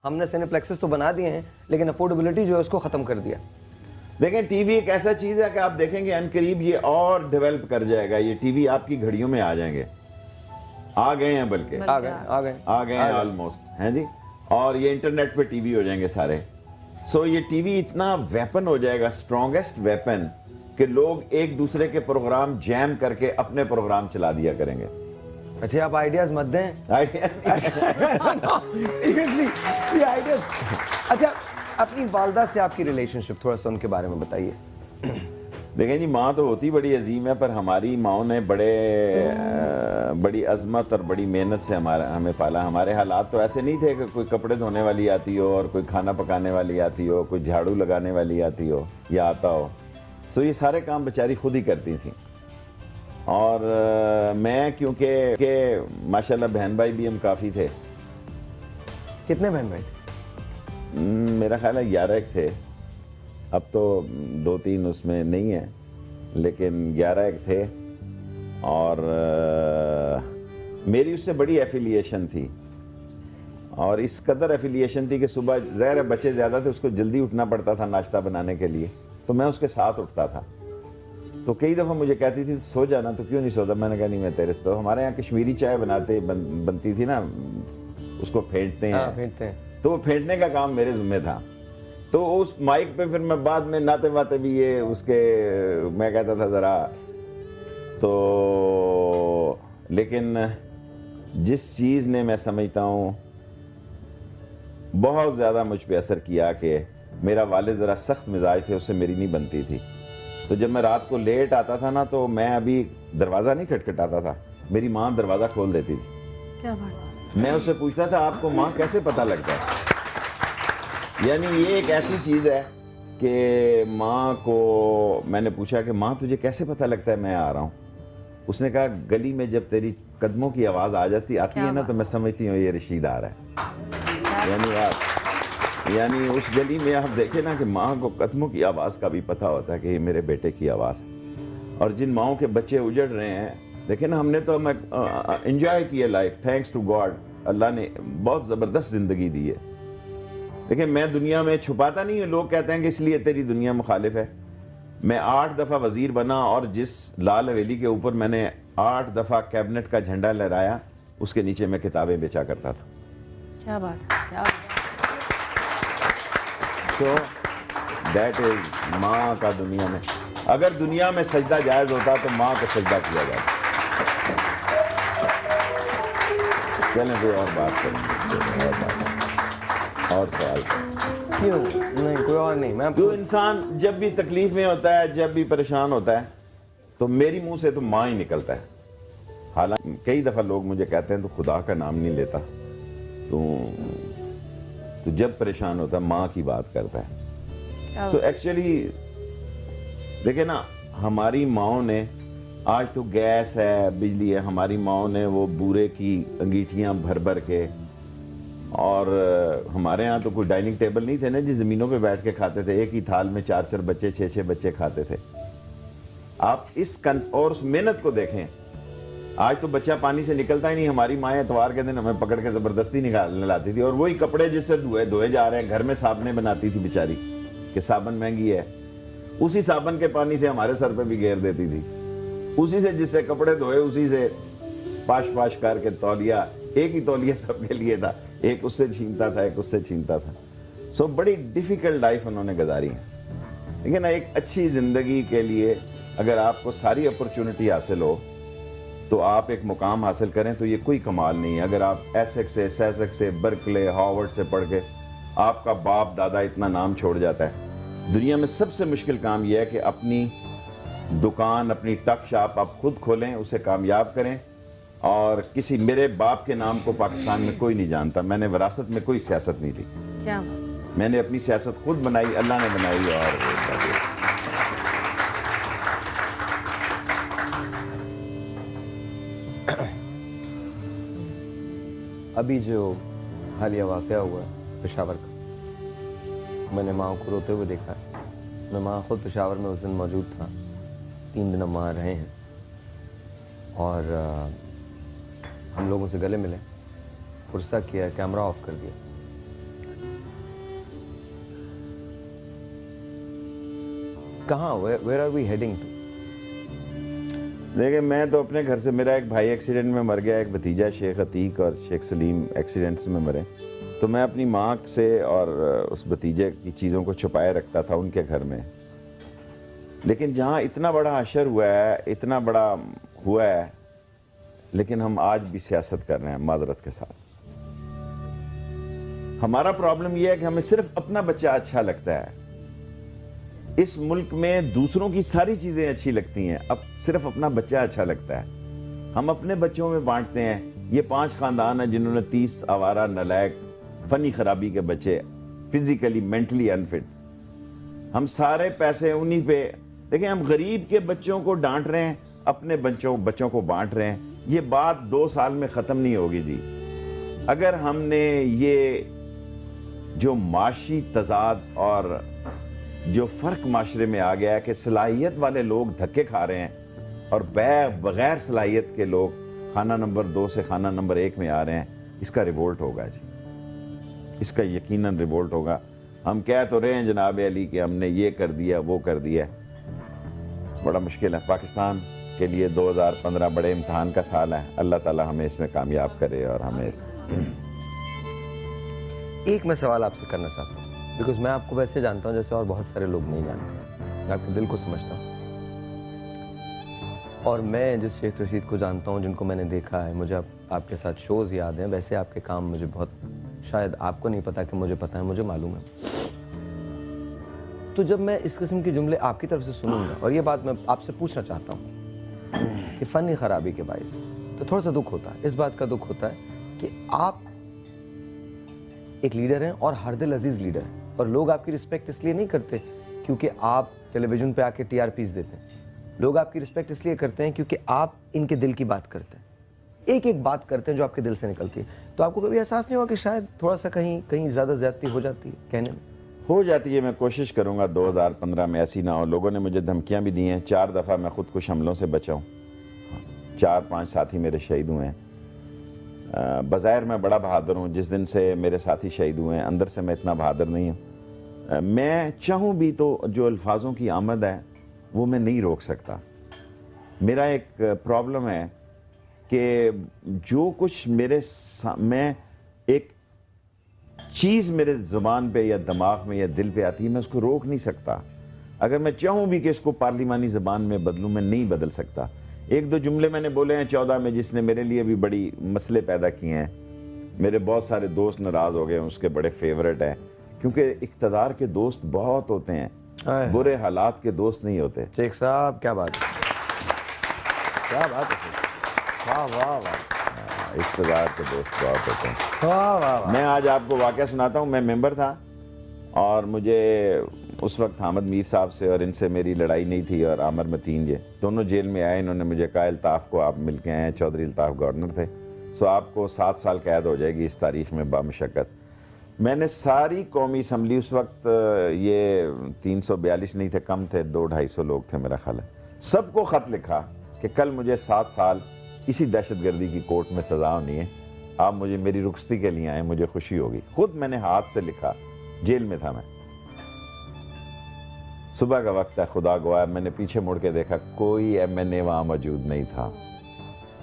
हमने सिनेप्लेक्सेस तो बना दिए हैं, लेकिन अफोर्डेबिलिटी जो है उसको ख़त्म कर दिया। देखें, टीवी एक ऐसा चीज़ है कि आप देखेंगे अनकरीब ये और डेवलप कर जाएगा। ये टीवी आपकी घड़ियों में आ जाएंगे, आ गए हैं, बल्कि आ गए हैं ऑलमोस्ट, हैं जी। और ये इंटरनेट पे टीवी हो जाएंगे सारे। सो ये टीवी इतना वेपन हो जाएगा, स्ट्रॉन्गेस्ट वेपन, कि लोग एक दूसरे के प्रोग्राम जैम करके अपने प्रोग्राम चला दिया करेंगे। अच्छा, आप आइडियाज मत दें। आइडिया सीरियसली ये आइडियाज। अच्छा, अपनी वालदा से आपकी रिलेशनशिप थोड़ा सा उनके बारे में बताइए। देखें जी, माँ तो होती बड़ी अजीम है, पर हमारी माँ ने बड़ी अजमत और बड़ी मेहनत से हमें पाला। हमारे हालात तो ऐसे नहीं थे कि कोई कपड़े धोने वाली आती हो और कोई खाना पकाने वाली आती हो, कोई झाड़ू लगाने वाली आती हो या आता हो। सो ये सारे काम बेचारी खुद ही करती थी। और मैं क्योंकि माशाल्लाह बहन भाई भी हम काफ़ी थे। कितने बहन भाई? मेरा ख्याल है 11 एक थे। अब तो 2-3 उसमें नहीं है, लेकिन 11 एक थे। और मेरी उससे बड़ी एफिलिएशन थी, और इस कदर एफिलिएशन थी कि सुबह ज़ाहिर बच्चे ज़्यादा थे, उसको जल्दी उठना पड़ता था नाश्ता बनाने के लिए, तो मैं उसके साथ उठता था। तो कई दफ़ा मुझे कहती थी सो जाना, तो क्यों नहीं सोता? मैंने कहा नहीं, मैं तेरे से। तो हमारे यहाँ कश्मीरी चाय बनती थी ना, उसको फेंटते हैं, तो वो फेंटने का काम मेरे ज़िम्मे था। तो उस माइक पे फिर मैं बाद में नाते वाते भी ये उसके मैं कहता था ज़रा। तो लेकिन जिस चीज़ ने मैं समझता हूँ बहुत ज़्यादा मुझ पे असर किया कि मेरा वालिद ज़रा सख्त मिजाज थे, उससे मेरी नहीं बनती थी। तो जब मैं रात को लेट आता था ना, तो मैं अभी दरवाज़ा नहीं खटखटाता था, मेरी माँ दरवाज़ा खोल देती थी। क्या बात? मैं उससे पूछता था आपको माँ कैसे पता लगता है? यानी ये एक ऐसी चीज़ है कि माँ को मैंने पूछा कि माँ तुझे कैसे पता लगता है मैं आ रहा हूँ? उसने कहा गली में जब तेरी कदमों की आवाज़ आती है ना, तो मैं समझती हूँ ये रशीद आ रहा है। यानी उस गली में आप देखें ना कि माँ को कदमों की आवाज़ का भी पता होता है कि ये मेरे बेटे की आवाज़ है। और जिन माँओं के बच्चे उजड़ रहे हैं, देखें ना, हमने तो एंजॉय किया लाइफ, थैंक्स टू गॉड। अल्लाह ने बहुत ज़बरदस्त ज़िंदगी दी है। देखिए, मैं दुनिया में छुपाता नहीं हूँ। लोग कहते हैं कि इसलिए तेरी दुनिया मुखालिफ है। मैं 8 दफ़ा वज़ीर बना, और जिस लाल हवेली के ऊपर मैंने 8 दफ़ा कैबिनेट का झंडा लहराया, उसके नीचे मैं किताबें बेचा करता था। क्या बात है, क्या बात। सो दैट इज माँ का दुनिया में। अगर दुनिया में सजदा जायज़ होता तो माँ को सजदा किया जाता। चलें कोई और बात करेंगे, और सवाल। क्यों नहीं? कोई और नहीं। मैं जो इंसान जब भी तकलीफ में होता है, जब भी परेशान होता है, तो मेरी मुंह से तो माँ ही निकलता है। हालांकि कई दफ़ा लोग मुझे कहते हैं तो खुदा का नाम नहीं लेता, तो जब परेशान होता है माँ की बात करता है। सो एक्चुअली देखिए ना, हमारी माँओं ने, आज तो गैस है, बिजली है, हमारी माँओं ने वो बूरे की अंगीठियाँ भर भर के, और हमारे यहाँ तो कोई डाइनिंग टेबल नहीं थे ना जी, ज़मीनों पे बैठ के खाते थे। एक ही थाल में 4-4 बच्चे, 6-6 बच्चे खाते थे। आप और उस मेहनत को देखें। आज तो बच्चा पानी से निकलता ही नहीं। हमारी माँ इतवार के दिन हमें पकड़ के ज़बरदस्ती निकालने लाती थी, और वही कपड़े जिससे धोए जा रहे हैं, घर में साबुनें बनाती थी बेचारी कि साबुन महंगी है, उसी साबुन के पानी से हमारे सर पे भी घेर देती थी। उसी से जिससे कपड़े धोए, उसी से पाश करके तौलिया, एक ही तौलिया सबके लिए था, एक उससे छीनता था, एक उससे छीनता था। सो बड़ी डिफ़िकल्ट लाइफ उन्होंने गुजारी है। लेकिन एक अच्छी ज़िंदगी के लिए अगर आपको सारी अपॉर्चुनिटी हासिल हो, तो आप एक मुकाम हासिल करें, तो ये कोई कमाल नहीं है। अगर आप एसेक्स से, सैसेक्स से, बर्कले, हार्वर्ड से पढ़ के आपका बाप दादा इतना नाम छोड़ जाता है। दुनिया में सबसे मुश्किल काम यह है कि अपनी दुकान, अपनी टक शॉप आप खुद खोलें, उसे कामयाब करें। और किसी मेरे बाप के नाम को पाकिस्तान में कोई नहीं जानता। मैंने विरासत में कोई सियासत नहीं ली। क्या मैंने अपनी सियासत खुद बनाई, अल्लाह ने बनाई। और अभी जो हालिया वाक़या हुआ पेशावर का, मैंने माँ को रोते हुए देखा। मैं माँ खुद पेशावर में उस दिन मौजूद था। 3 दिन हम वहाँ रहे हैं, और हम लोगों से गले मिले, पुरसा किया, कैमरा ऑफ कर दिया। कहाँ, where are we heading to? देखिए, मैं तो अपने घर से, मेरा एक भाई एक्सीडेंट में मर गया, एक भतीजा शेख अतीक और शेख सलीम एक्सीडेंट्स में मरे, तो मैं अपनी माँ से और उस भतीजे की चीज़ों को छुपाए रखता था उनके घर में। लेकिन जहाँ इतना बड़ा अशर हुआ है, इतना बड़ा हुआ है, लेकिन हम आज भी सियासत कर रहे हैं मादरत के साथ। हमारा प्रॉब्लम यह है कि हमें सिर्फ अपना बच्चा अच्छा लगता है। इस मुल्क में दूसरों की सारी चीजें अच्छी लगती हैं, अब सिर्फ अपना बच्चा अच्छा लगता है। हम अपने बच्चों में बांटते हैं। ये 5 खानदान है जिन्होंने 30 आवारा, नालायक, फनी खराबी के बच्चे, फिजिकली मेंटली अनफिट, हम सारे पैसे उन्हीं पे। देखिए, हम गरीब के बच्चों को डांट रहे हैं, अपने बच्चों को बांट रहे हैं। ये बात 2 साल में खत्म नहीं होगी जी। अगर हमने ये जो माशी तजाद और जो फर्क माशरे में आ गया है कि सलाहियत वाले लोग धक्के खा रहे हैं और बगैर सलाहियत के लोग खाना नंबर 2 से खाना नंबर 1 में आ रहे हैं, इसका रिवोल्ट होगा जी, इसका यकीनन रिवोल्ट होगा। हम कह तो रहे हैं जनाब अली कि हमने ये कर दिया, वो कर दिया, बड़ा मुश्किल है। पाकिस्तान के लिए 2015 बड़े इम्तहान का साल है। अल्लाह ताला हमें इसमें कामयाब करे और हमें एक मैं सवाल आपसे करना चाहता हूँ, बिकॉज मैं आपको वैसे जानता हूँ जैसे और बहुत सारे लोग नहीं जानते। मैं आपके दिल को समझता हूँ, और मैं जिस शेख रशीद को जानता हूँ, जिनको मैंने देखा है, मुझे आपके साथ शोज़ याद हैं, वैसे आपके काम मुझे बहुत, शायद आपको नहीं पता कि मुझे पता है, मुझे मालूम है। तो जब मैं इस किस्म के जुमले आपकी तरफ से सुनूंगा, और ये बात मैं आपसे पूछना चाहता हूँ कि फ़नी खराबी के बायस तो थोड़ा सा दुख होता है। इस बात का दुख होता है कि आप एक लीडर हैं और हर दिल अजीज़ लीडर हैं, और लोग आपकी रिस्पेक्ट इसलिए नहीं करते क्योंकि आप टेलीविज़न पे आके TRPs देते हैं। लोग आपकी रिस्पेक्ट इसलिए करते हैं क्योंकि आप इनके दिल की बात करते हैं, एक एक बात करते हैं जो आपके दिल से निकलती है। तो आपको कभी एहसास नहीं हुआ कि शायद थोड़ा सा कहीं ज़्यादा ज़्यादती हो जाती है कहने में? हो जाती है। मैं कोशिश करूंगा 2015 में ऐसी ना हो। लोगों ने मुझे धमकियां भी दी हैं, 4 दफ़ा मैं खुदकुश हमलों से बचा हूँ, 4-5 साथी मेरे शहीद हुए हैं। बज़ाहिर मैं बड़ा बहादुर हूँ, जिस दिन से मेरे साथी शहीद हुए हैं अंदर से मैं इतना बहादुर नहीं हूँ। मैं चाहूँ भी तो जो अल्फाजों की आमद है वो मैं नहीं रोक सकता। मेरा एक प्रॉब्लम है कि जो कुछ मैं एक चीज़ मेरे ज़ुबान पे या दिमाग में या दिल पे आती है, मैं उसको रोक नहीं सकता। अगर मैं चाहूँ भी कि इसको पार्लिमानी ज़बान में बदलूँ, मैं नहीं बदल सकता। 1-2 जुमले मैंने बोले हैं 14 में, जिसने मेरे लिए भी बड़ी मसले पैदा किए हैं। मेरे बहुत सारे दोस्त नाराज़ हो गए हैं, उसके बड़े फेवरेट हैं, क्योंकि इक़्तिदार के दोस्त बहुत होते हैं, बुरे हालात के दोस्त नहीं होते। शेख साहब क्या बात है, क्या बात है, वाह वाह वाह, इक़्तिदार के दोस्त बहुत होते हैं। वाह वाह। मैं आज आपको वाक़या सुनाता हूँ। मैं मेंबर था और मुझे उस वक्त हामिद मीर साहब से और इनसे मेरी लड़ाई नहीं थी, और आमिर मतीन ये दोनों जेल में आए। इन्होंने मुझे कहा अल्ताफ़ को आप मिल के आए हैं, चौधरी अल्ताफ़ गवर्नर थे, सो आपको 7 साल कैद हो जाएगी इस तारीख में बामशक्कत। मैंने सारी कौमी असम्बली, उस वक्त ये 342 नहीं थे, कम थे, 200-250 लोग थे मेरा ख्याल है, सबको ख़त लिखा कि कल मुझे 7 साल इसी दहशतगर्दी की कोर्ट में सज़ा होनी है, आप मुझे मेरी रुखसती के लिए आए, मुझे खुशी होगी। खुद मैंने हाथ से लिखा, जेल में था मैं। सुबह का वक्त है, खुदा गवाह, मैंने पीछे मुड़ के देखा, कोई MNA वहाँ मौजूद नहीं था,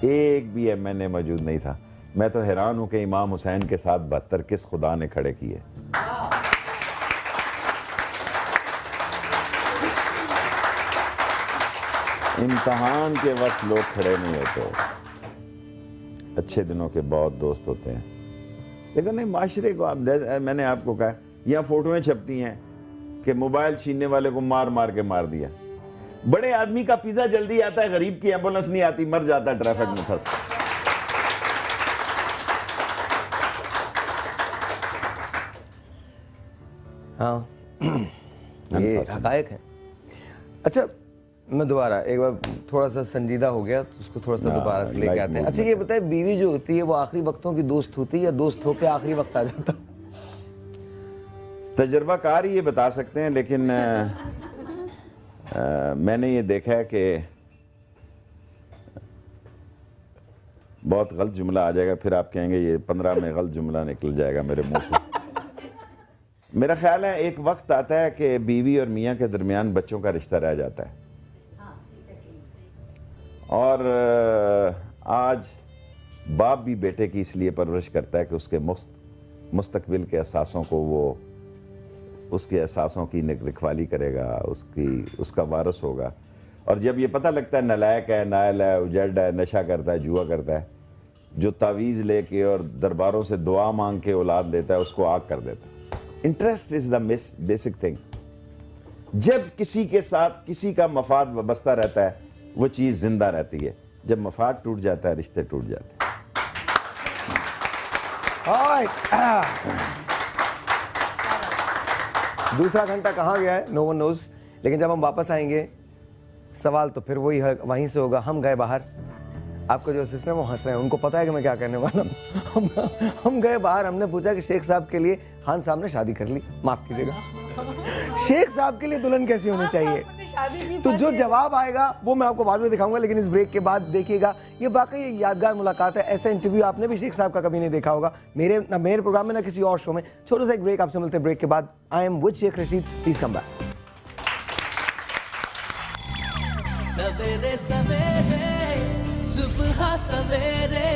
एक भी MNA मौजूद नहीं था। मैं तो हैरान हूँ कि इमाम हुसैन के साथ 72 किस खुदा ने खड़े किए। इम्तहान के वक्त लोग खड़े नहीं होते, अच्छे दिनों के बहुत दोस्त होते हैं। लेकिन नहीं, माशरे को आप, मैंने आपको कहा, यहाँ फोटोएं छपती हैं कि मोबाइल छीनने वाले को मार मार के मार दिया। बड़े आदमी का पिज्जा जल्दी आता है, गरीब की एम्बुलेंस नहीं आती, मर जाता है ट्रैफिक में फंस। हाँ, ये हकायक है। अच्छा, मैं दोबारा एक बार, थोड़ा सा संजीदा हो गया तो उसको थोड़ा सा दोबारा से लेके आते हैं। अच्छा ये बताए, बीवी जो होती है वो आखिरी वक्तों की दोस्त होती है या दोस्त होकर आखिरी वक्त आ जाता? तजर्बाकार ही ये बता सकते हैं, लेकिन मैंने ये देखा है कि बहुत गलत जुमला आ जाएगा, फिर आप कहेंगे ये 15 में गलत जुमला निकल जाएगा मेरे मुंह से। मेरा ख्याल है एक वक्त आता है कि बीवी और मियाँ के दरमियान बच्चों का रिश्ता रह जाता है, और आज बाप भी बेटे की इसलिए परवरिश करता है कि उसके मुस्तकबिल के एहसासों को वो उसके एहसासों की रखवाली करेगा, उसका वारस होगा। और जब ये पता लगता है नलायक है, नायल है, उजड़ है, नशा करता है, जुआ करता है, जो तावीज़ लेके और दरबारों से दुआ मांग के औलाद लेता है उसको आग कर देता है। Interest is the basic thing. जब किसी के साथ किसी का मफाद वाबस्ता रहता है वो चीज़ जिंदा रहती है, जब मफाद टूट जाता है रिश्ते टूट जाते हैं। दूसरा घंटा कहाँ गया है नो वन नोज, लेकिन जब हम वापस आएंगे सवाल तो फिर वही है, वहीं से होगा। हम गए बाहर, आपको जो सिस्टम वो हंस रहे हैं, उनको पता है कि मैं क्या कहने वाला हूँ। हम गए बाहर, हमने पूछा कि शेख साहब के लिए खान साहब ने शादी कर ली, माफ कीजिएगा, शेख साहब के लिए दुल्हन कैसी होनी चाहिए? तो जो जवाब आएगा वो मैं आपको बाद में दिखाऊंगा, लेकिन इस ब्रेक के बाद देखिएगा। ये वाकई एक यादगार मुलाकात है। ऐसा इंटरव्यू आपने भी शेख साहब का कभी नहीं देखा होगा, मेरे प्रोग्राम में ना किसी और शो में। छोटा सा एक ब्रेक, आपसे मिलते हैं ब्रेक के बाद। I am with Sheikh Rashid, please come back. सवेरे सवेरे सुबह सवेरे